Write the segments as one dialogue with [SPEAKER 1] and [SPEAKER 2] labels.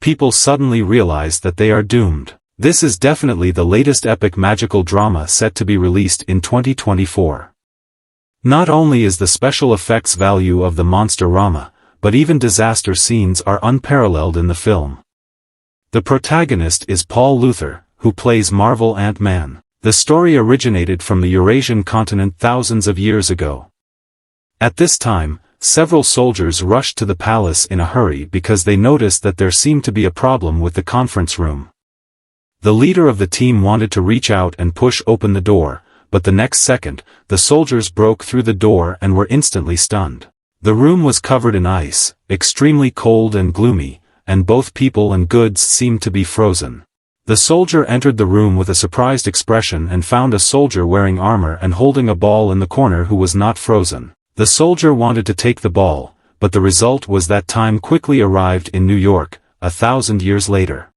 [SPEAKER 1] people suddenly realize that they are doomed. This is definitely the latest epic magical drama set to be released in 2024. Not only is the special effects value of the Monster-rama, but even disaster scenes are unparalleled in the film. The protagonist is Paul Luther, who plays Marvel Ant-Man. The story originated from the Eurasian continent thousands of years ago. At this time, several soldiers rushed to the palace in a hurry because they noticed that there seemed to be a problem with the conference room. The leader of the team wanted to reach out and push open the door, but the next second, the soldiers broke through the door and were instantly stunned. The room was covered in ice, extremely cold and gloomy, and both people and goods seemed to be frozen. The soldier entered the room with a surprised expression and found a soldier wearing armor and holding a ball in the corner who was not frozen. The soldier wanted to take the ball, but the result was that time quickly arrived in New York, 1,000 years later.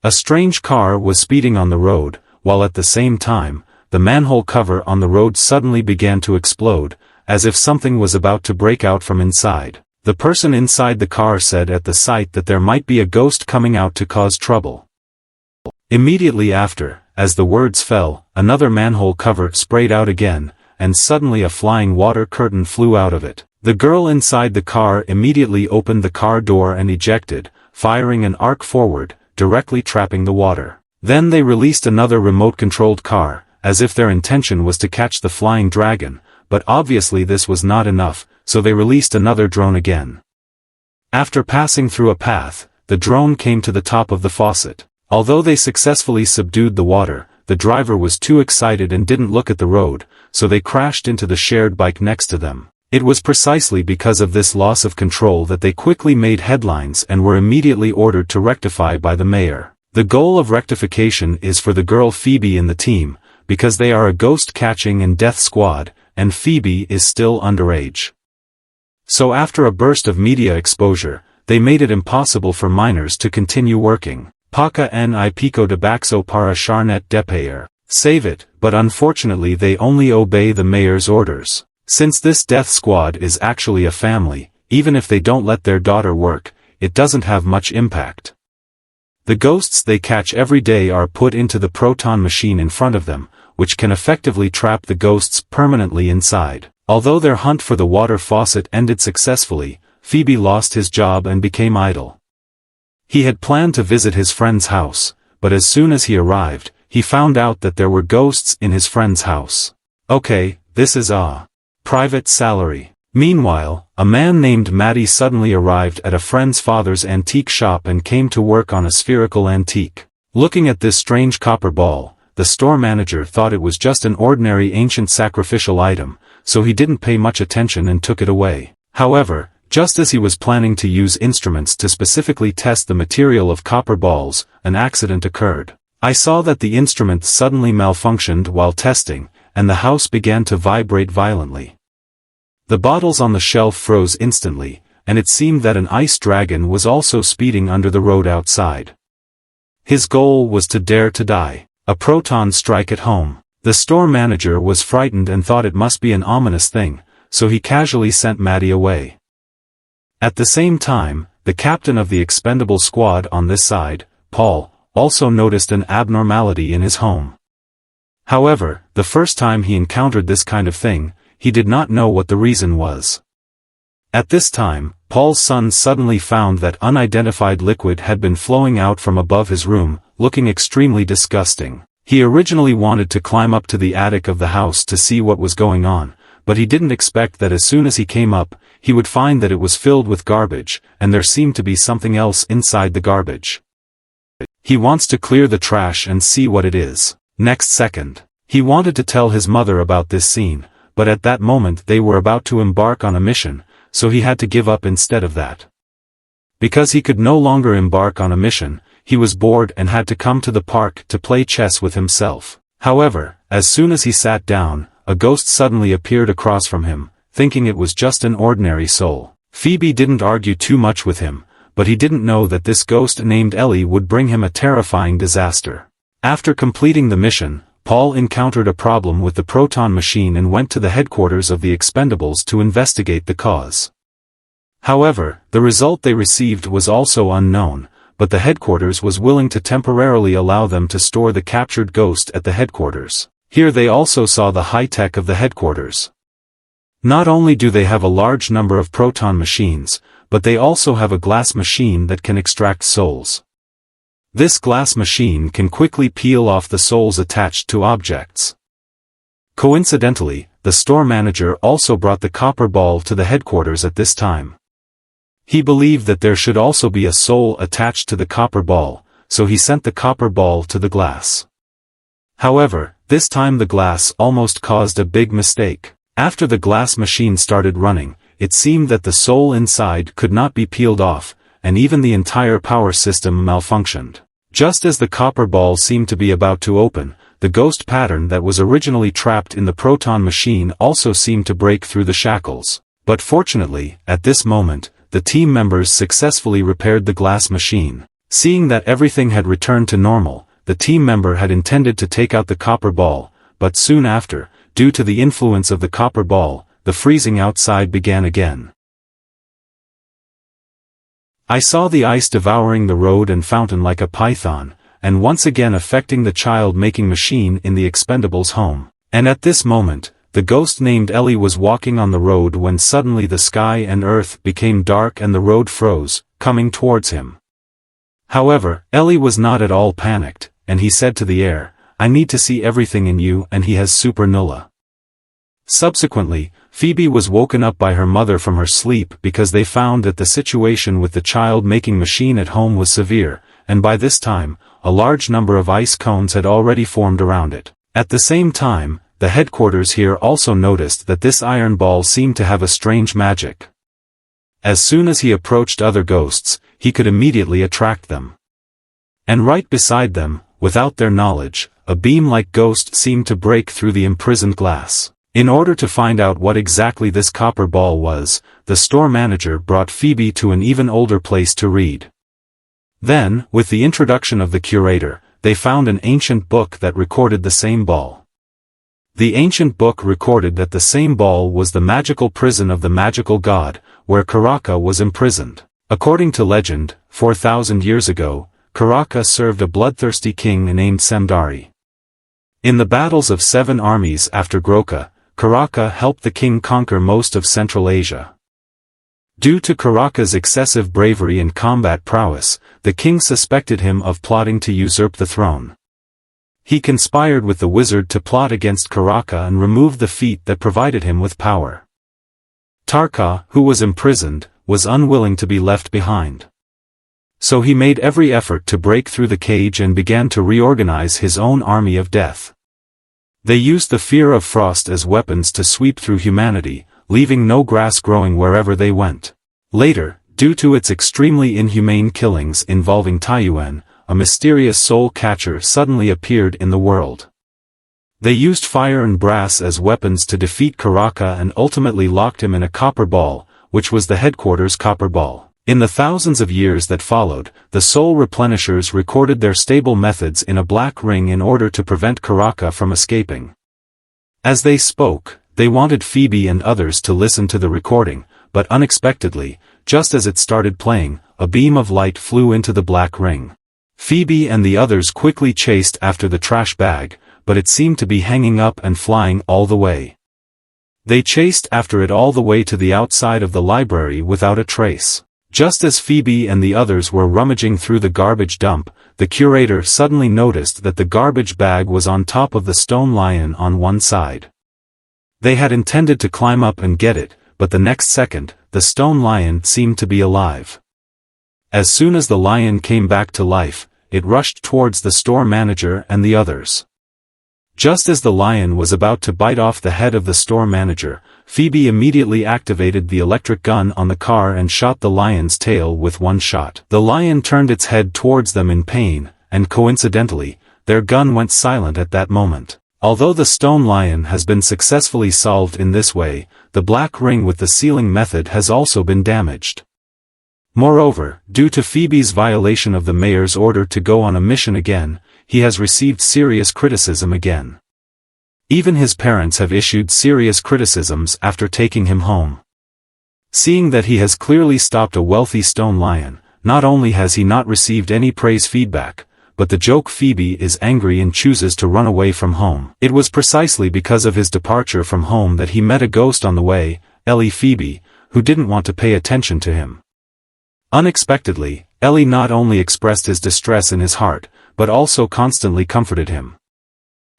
[SPEAKER 1] A strange car was speeding on the road, while at the same time, the manhole cover on the road suddenly began to explode, as if something was about to break out from inside. The person inside the car said at the sight that there might be a ghost coming out to cause trouble. Immediately after, as the words fell, another manhole cover sprayed out again, and suddenly a flying water curtain flew out of it. The girl inside the car immediately opened the car door and ejected, firing an arc forward, directly trapping the water. Then they released another remote-controlled car, as if their intention was to catch the flying dragon, but obviously this was not enough, so they released another drone again. After passing through a path, the drone came to the top of the faucet. Although they successfully subdued the water, the driver was too excited and didn't look at the road, so they crashed into the shared bike next to them. It was precisely because of this loss of control that they quickly made headlines and were immediately ordered to rectify by the mayor. The goal of rectification is for the girl Phoebe in the team, because they are a ghost-catching and death squad, and Phoebe is still underage. So after a burst of media exposure, they made it impossible for minors to continue working. Paca ni pico de baxo para charnet depayer. Save it, but unfortunately they only obey the mayor's orders. Since this death squad is actually a family, even if they don't let their daughter work, it doesn't have much impact. The ghosts they catch every day are put into the proton machine in front of them, which can effectively trap the ghosts permanently inside. Although their hunt for the water faucet ended successfully, Phoebe lost his job and became idle. He had planned to visit his friend's house, but as soon as he arrived, he found out that there were ghosts in his friend's house. Okay, this is a private salary. Meanwhile, a man named Matty suddenly arrived at a friend's father's antique shop and came to work on a spherical antique. Looking at this strange copper ball, the store manager thought it was just an ordinary ancient sacrificial item, so he didn't pay much attention and took it away. However, just as he was planning to use instruments to specifically test the material of copper balls, an accident occurred. I saw that the instrument suddenly malfunctioned while testing, and the house began to vibrate violently. The bottles on the shelf froze instantly, and it seemed that an ice dragon was also speeding under the road outside. His goal was to dare to die. A proton strike at home. The store manager was frightened and thought it must be an ominous thing, so he casually sent Matty away. At the same time, the captain of the expendable squad on this side, Paul, also noticed an abnormality in his home. However, the first time he encountered this kind of thing, he did not know what the reason was. At this time, Paul's son suddenly found that unidentified liquid had been flowing out from above his room, looking extremely disgusting. He originally wanted to climb up to the attic of the house to see what was going on, but he didn't expect that as soon as he came up, he would find that it was filled with garbage, and there seemed to be something else inside the garbage. He wants to clear the trash and see what it is. Next second, he wanted to tell his mother about this scene, but at that moment they were about to embark on a mission, so he had to give up instead of that. Because he could no longer embark on a mission, he was bored and had to come to the park to play chess with himself. However, as soon as he sat down, a ghost suddenly appeared across from him, thinking it was just an ordinary soul. Phoebe didn't argue too much with him, but he didn't know that this ghost named Ellie would bring him a terrifying disaster. After completing the mission, Paul encountered a problem with the proton machine and went to the headquarters of the Expendables to investigate the cause. However, the result they received was also unknown, but the headquarters was willing to temporarily allow them to store the captured ghost at the headquarters. Here they also saw the high-tech of the headquarters. Not only do they have a large number of proton machines, but they also have a glass machine that can extract souls. This glass machine can quickly peel off the souls attached to objects. Coincidentally, the store manager also brought the copper ball to the headquarters at this time. He believed that there should also be a soul attached to the copper ball, so he sent the copper ball to the glass. However, this time the glass almost caused a big mistake. After the glass machine started running, it seemed that the soul inside could not be peeled off, and even the entire power system malfunctioned. Just as the copper ball seemed to be about to open, the ghost pattern that was originally trapped in the proton machine also seemed to break through the shackles. But fortunately, at this moment, the team members successfully repaired the glass machine. Seeing that everything had returned to normal, the team member had intended to take out the copper ball, but soon after, due to the influence of the copper ball, the freezing outside began again. I saw the ice devouring the road and fountain like a python, and once again affecting the child-making machine in the Expendables home. And at this moment, the ghost named Ellie was walking on the road when suddenly the sky and earth became dark and the road froze, coming towards him. However, Ellie was not at all panicked, and he said to the air, "I need to see everything in you," and he has super nulla. Subsequently, Phoebe was woken up by her mother from her sleep because they found that the situation with the child-making machine at home was severe, and by this time, a large number of ice cones had already formed around it. At the same time, the headquarters here also noticed that this iron ball seemed to have a strange magic. As soon as he approached other ghosts, he could immediately attract them. And right beside them, without their knowledge, a beam-like ghost seemed to break through the imprisoned glass. In order to find out what exactly this copper ball was, the store manager brought Phoebe to an even older place to read. Then, with the introduction of the curator, they found an ancient book that recorded the same ball. The ancient book recorded that the same ball was the magical prison of the magical god, where Karaka was imprisoned. According to legend, 4,000 years ago, Karaka served a bloodthirsty king named Samdari. In the battles of 7 armies after Groka, Karaka helped the king conquer most of Central Asia. Due to Karaka's excessive bravery and combat prowess, the king suspected him of plotting to usurp the throne. He conspired with the wizard to plot against Karaka and remove the feat that provided him with power. Tarka, who was imprisoned, was unwilling to be left behind. So he made every effort to break through the cage and began to reorganize his own army of death. They used the fear of frost as weapons to sweep through humanity, leaving no grass growing wherever they went. Later, due to its extremely inhumane killings involving Taiyuan, a mysterious soul catcher suddenly appeared in the world. They used fire and brass as weapons to defeat Karaka and ultimately locked him in a copper ball, which was the headquarters copper ball. In the thousands of years that followed, the soul replenishers recorded their stable methods in a black ring in order to prevent Karaka from escaping. As they spoke, they wanted Phoebe and others to listen to the recording, but unexpectedly, just as it started playing, a beam of light flew into the black ring. Phoebe and the others quickly chased after the trash bag, but it seemed to be hanging up and flying all the way. They chased after it all the way to the outside of the library without a trace. Just as Phoebe and the others were rummaging through the garbage dump, the curator suddenly noticed that the garbage bag was on top of the stone lion on one side. They had intended to climb up and get it, but the next second, the stone lion seemed to be alive. As soon as the lion came back to life, it rushed towards the store manager and the others. Just as the lion was about to bite off the head of the store manager, Phoebe immediately activated the electric gun on the car and shot the lion's tail with one shot. The lion turned its head towards them in pain, and coincidentally, their gun went silent at that moment. Although the stone lion has been successfully solved in this way, the black ring with the sealing method has also been damaged. Moreover, due to Phoebe's violation of the mayor's order to go on a mission again, he has received serious criticism again. Even his parents have issued serious criticisms after taking him home. Seeing that he has clearly stopped a wealthy stone lion, not only has he not received any praise feedback, but the joke Phoebe is angry and chooses to run away from home. It was precisely because of his departure from home that he met a ghost on the way, Ellie Phoebe, who didn't want to pay attention to him. Unexpectedly, Ellie not only expressed his distress in his heart, but also constantly comforted him.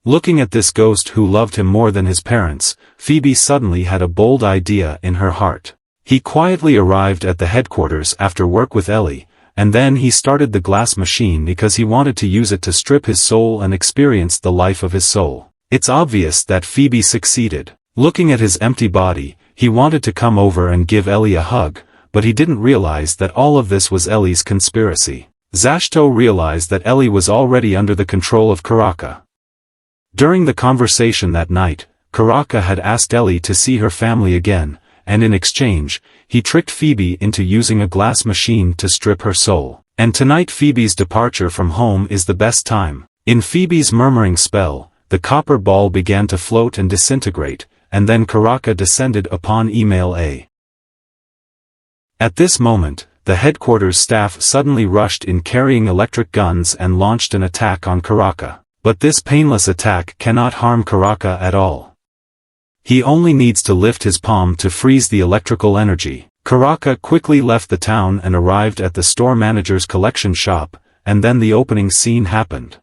[SPEAKER 1] Looking at this ghost who loved him more than his parents, Phoebe suddenly had a bold idea in her heart. He quietly arrived at the headquarters after work with Ellie, and then he started the glass machine because he wanted to use it to strip his soul and experience the life of his soul. It's obvious that Phoebe succeeded. Looking at his empty body, he wanted to come over and give Ellie a hug, but he didn't realize that all of this was Ellie's conspiracy. Zashto realized that Ellie was already under the control of Karaka. During the conversation that night, Karaka had asked Ellie to see her family again, and in exchange, he tricked Phoebe into using a glass machine to strip her soul. And tonight Phoebe's departure from home is the best time. In Phoebe's murmuring spell, the copper ball began to float and disintegrate, and then Karaka descended upon Email A. At this moment, the headquarters staff suddenly rushed in carrying electric guns and launched an attack on Karaka. But this painless attack cannot harm Karaka at all. He only needs to lift his palm to freeze the electrical energy. Karaka quickly left the town and arrived at the store manager's collection shop, and then the opening scene happened.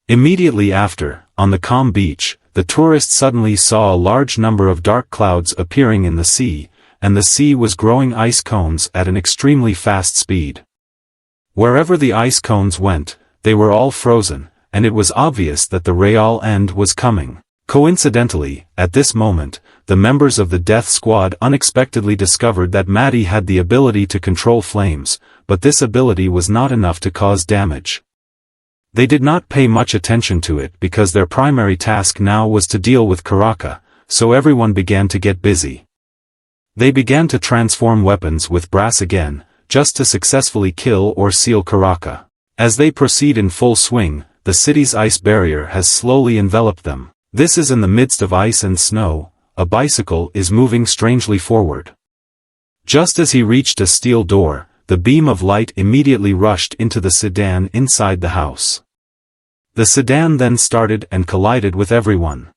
[SPEAKER 1] Immediately after, on the calm beach, the tourist suddenly saw a large number of dark clouds appearing in the sea, and the sea was growing ice cones at an extremely fast speed. Wherever the ice cones went, they were all frozen, and it was obvious that the real end was coming. Coincidentally, at this moment, the members of the death squad unexpectedly discovered that Maddie had the ability to control flames, but this ability was not enough to cause damage. They did not pay much attention to it because their primary task now was to deal with Karaka, so everyone began to get busy. They began to transform weapons with brass again, just to successfully kill or seal Karaka. As they proceed in full swing, the city's ice barrier has slowly enveloped them. This is in the midst of ice and snow. A bicycle is moving strangely forward. Just as he reached a steel door, the beam of light immediately rushed into the sedan inside the house. The sedan then started and collided with everyone.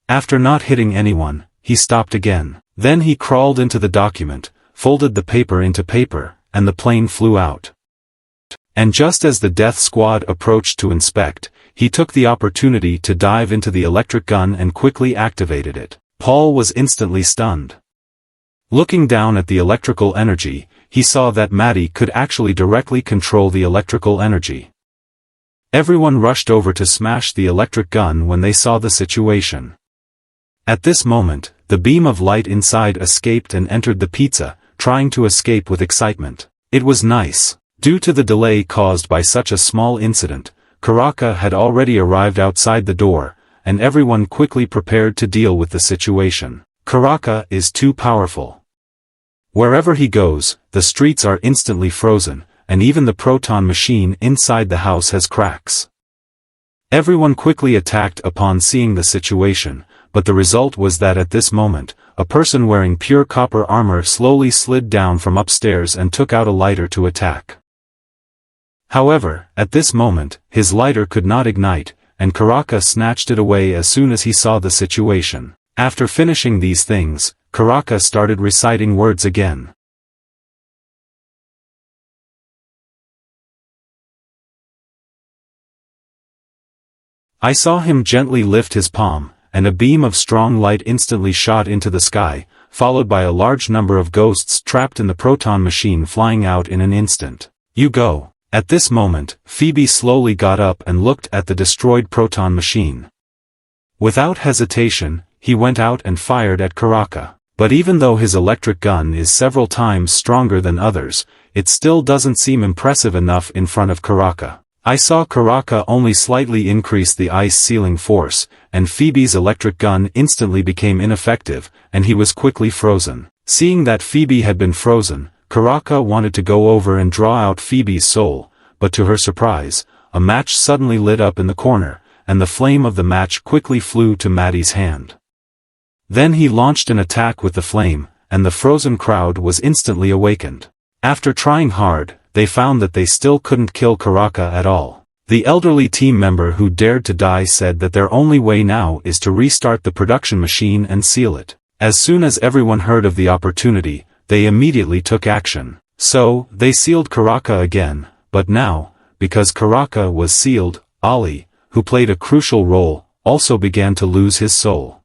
[SPEAKER 1] After not hitting anyone, he stopped again. Then he crawled into the document, folded the paper into paper, and the plane flew out. And just as the death squad approached to inspect, he took the opportunity to dive into the electric gun and quickly activated it. Paul was instantly stunned. Looking down at the electrical energy, he saw that Maddie could actually directly control the electrical energy. Everyone rushed over to smash the electric gun when they saw the situation. At this moment, the beam of light inside escaped and entered the pizza, trying to escape with excitement. It was nice. Due to the delay caused by such a small incident, Karaka had already arrived outside the door, and everyone quickly prepared to deal with the situation. Karaka is too powerful. Wherever he goes, the streets are instantly frozen, and even the proton machine inside the house has cracks. Everyone quickly attacked upon seeing the situation, but the result was that at this moment, a person wearing pure copper armor slowly slid down from upstairs and took out a lighter to attack. However, at this moment, his lighter could not ignite, and Karaka snatched it away as soon as he saw the situation. After finishing these things, Karaka started reciting words again. I saw him gently lift his palm, and a beam of strong light instantly shot into the sky, followed by a large number of ghosts trapped in the proton machine flying out in an instant. You go. At this moment, Phoebe slowly got up and looked at the destroyed proton machine. Without hesitation, he went out and fired at Karaka. But even though his electric gun is several times stronger than others, it still doesn't seem impressive enough in front of Karaka. I saw Karaka only slightly increase the ice sealing force, and Phoebe's electric gun instantly became ineffective, and he was quickly frozen. Seeing that Phoebe had been frozen, Karaka wanted to go over and draw out Phoebe's soul, but to her surprise, a match suddenly lit up in the corner, and the flame of the match quickly flew to Maddie's hand. Then he launched an attack with the flame, and the frozen crowd was instantly awakened. After trying hard, they found that they still couldn't kill Karaka at all. The elderly team member who dared to die said that their only way now is to restart the production machine and seal it. As soon as everyone heard of the opportunity, they immediately took action. So, they sealed Karaka again, but now, because Karaka was sealed, Ali, who played a crucial role, also began to lose his soul.